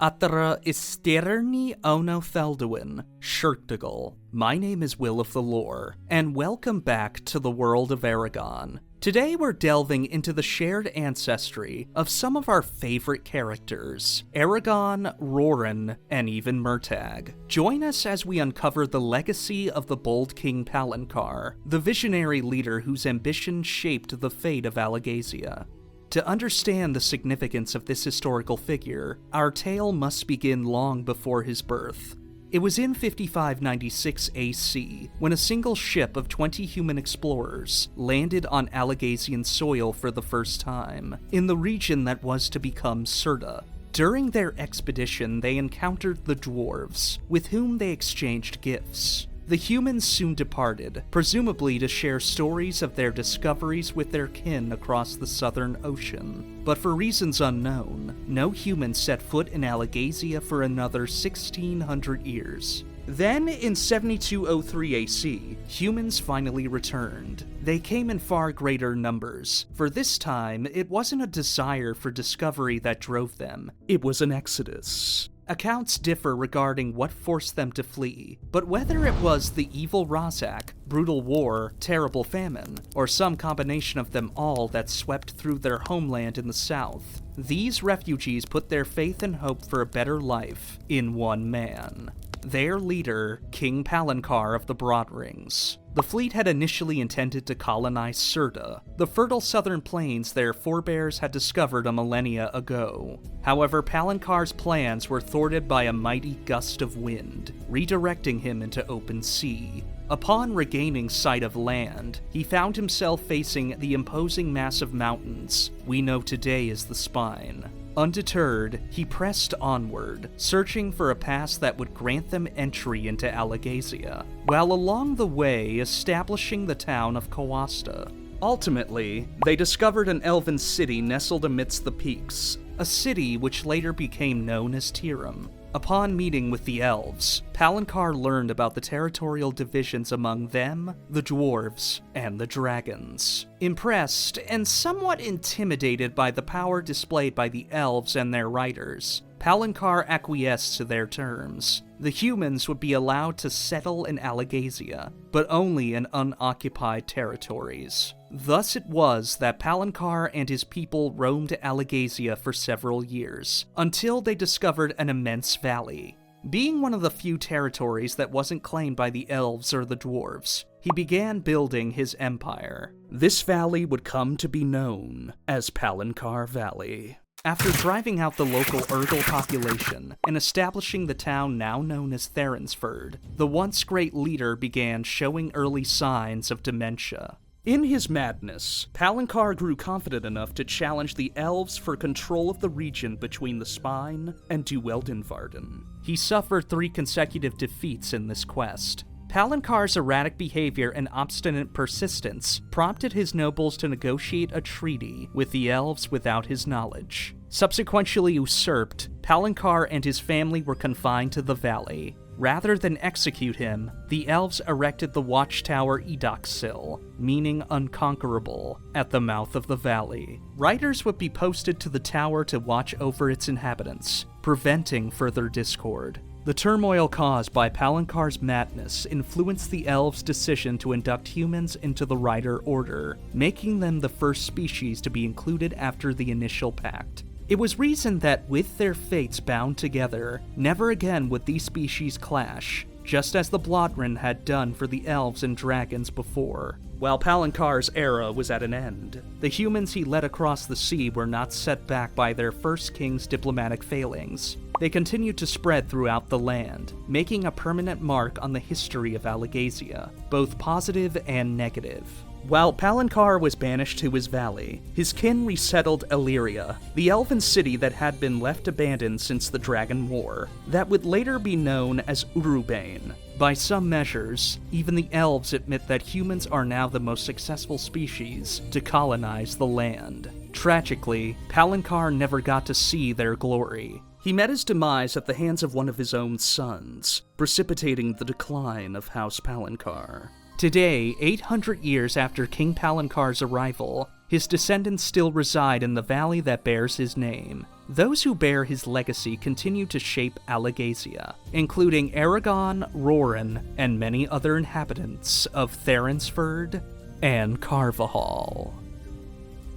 Atra esterni ono thelduin, Shur'tugal. My name is Will of the Lore, and welcome back to the world of Eragon. Today we're delving into the shared ancestry of some of our favorite characters, Eragon, Roran, and even Murtagh. Join us as we uncover the legacy of the bold King Palancar, the visionary leader whose ambition shaped the fate of Alagaesia. To understand the significance of this historical figure, our tale must begin long before his birth. It was in 5596 AC when a single ship of 20 human explorers landed on Alagaesian soil for the first time, in the region that was to become Shur'tugal. During their expedition, they encountered the dwarves, with whom they exchanged gifts. The humans soon departed, presumably to share stories of their discoveries with their kin across the Southern Ocean. But for reasons unknown, no humans set foot in Alagaesia for another 1600 years. Then, in 7203 AC, humans finally returned. They came in far greater numbers, for this time, it wasn't a desire for discovery that drove them, it was an exodus. Accounts differ regarding what forced them to flee, but whether it was the evil Razak, brutal war, terrible famine, or some combination of them all that swept through their homeland in the south, these refugees put their faith and hope for a better life in one man. Their leader, King Palancar of the Broad Rings. The fleet had initially intended to colonize Shur'tugal, the fertile southern plains their forebears had discovered a millennia ago. However, Palancar's plans were thwarted by a mighty gust of wind, redirecting him into open sea. Upon regaining sight of land, he found himself facing the imposing mass of mountains we know today as the Spine. Undeterred, he pressed onward, searching for a pass that would grant them entry into Alagaesia, while along the way establishing the town of Kawasta. Ultimately, they discovered an elven city nestled amidst the peaks, a city which later became known as Tiram. Upon meeting with the elves, Palancar learned about the territorial divisions among them, the dwarves, and the dragons. Impressed and somewhat intimidated by the power displayed by the elves and their riders, Palancar acquiesced to their terms. The humans would be allowed to settle in Alagaesia, but only in unoccupied territories. Thus it was that Palancar and his people roamed Alagaesia for several years, until they discovered an immense valley. Being one of the few territories that wasn't claimed by the elves or the dwarves, he began building his empire. This valley would come to be known as Palancar Valley. After driving out the local Urgal population and establishing the town now known as Theransford, the once great leader began showing early signs of dementia. In his madness, Palancar grew confident enough to challenge the elves for control of the region between the Spine and Dueldenvarden. He suffered 3 consecutive defeats in this quest. Palancar's erratic behavior and obstinate persistence prompted his nobles to negotiate a treaty with the elves without his knowledge. Subsequently usurped, Palancar and his family were confined to the valley. Rather than execute him, the elves erected the watchtower Edoxil, meaning unconquerable, at the mouth of the valley. Riders would be posted to the tower to watch over its inhabitants, preventing further discord. The turmoil caused by Palancar's madness influenced the elves' decision to induct humans into the Rider Order, making them the first species to be included after the initial pact. It was reasoned that with their fates bound together, never again would these species clash, just as the Blodrin had done for the elves and dragons before. While Palancar's era was at an end, the humans he led across the sea were not set back by their first king's diplomatic failings. They continued to spread throughout the land, making a permanent mark on the history of Alagaesia, both positive and negative. While Palancar was banished to his valley, his kin resettled Illyria, the elven city that had been left abandoned since the Dragon War, that would later be known as Urubane. By some measures, even the elves admit that humans are now the most successful species to colonize the land. Tragically, Palancar never got to see their glory. He met his demise at the hands of one of his own sons, precipitating the decline of House Palancar. Today, 800 years after King Palancar's arrival, his descendants still reside in the valley that bears his name. those who bear his legacy continue to shape Alagaesia, including Eragon, Roran, and many other inhabitants of Theransford and Carvajal.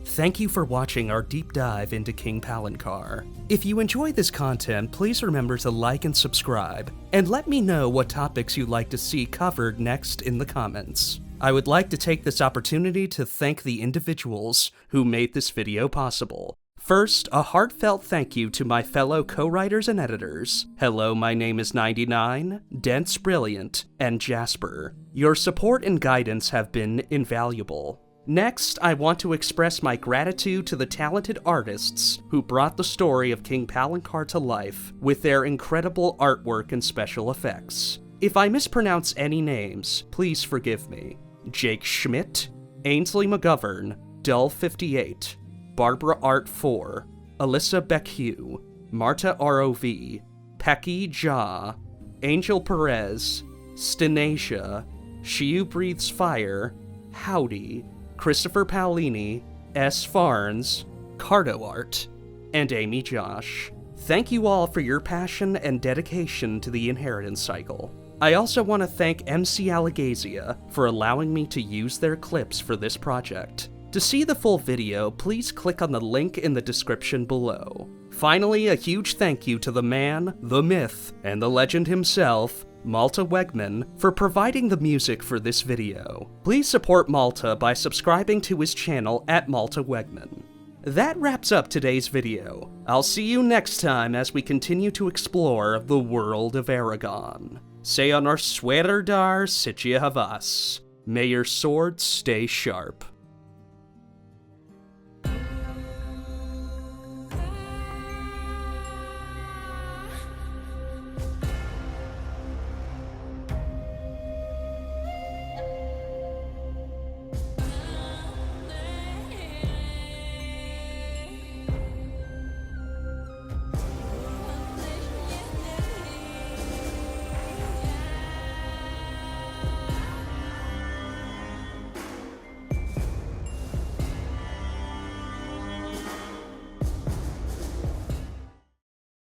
Thank you for watching our deep dive into King Palancar. If you enjoy this content, please remember to like and subscribe, and let me know what topics you'd like to see covered next in the comments. I would like to take this opportunity to thank the individuals who made this video possible. First, a heartfelt thank you to my fellow co-writers and editors. Hello, my name is 99, Dense Brilliant, and Jasper. Your support and guidance have been invaluable. Next, I want to express my gratitude to the talented artists who brought the story of King Palancar to life with their incredible artwork and special effects. If I mispronounce any names, please forgive me. Jake Smidt, Ainsley McGovern, Dull58, Barbara Art 4, Alyssa Beccue, MartaROV, Pakhee Jha, Angel Perez, Stenasia, Shewhobreathesfire, Howdy, Christopher Paolini, Farnes, CartoArt, and Amy Josh. Thank you all for your passion and dedication to the Inheritance Cycle. I also want to thank MCAlagaesia for allowing me to use their clips for this project. To see the full video, please click on the link in the description below. Finally, a huge thank you to the man, the myth, and the legend himself, Malte Wegmann, for providing the music for this video. Please support Malte by subscribing to his channel at Malte Wegmann. That wraps up today's video. I'll see you next time as we continue to explore the world of Eragon. Say on our sweater dar Sitya Havas. May your sword stay sharp.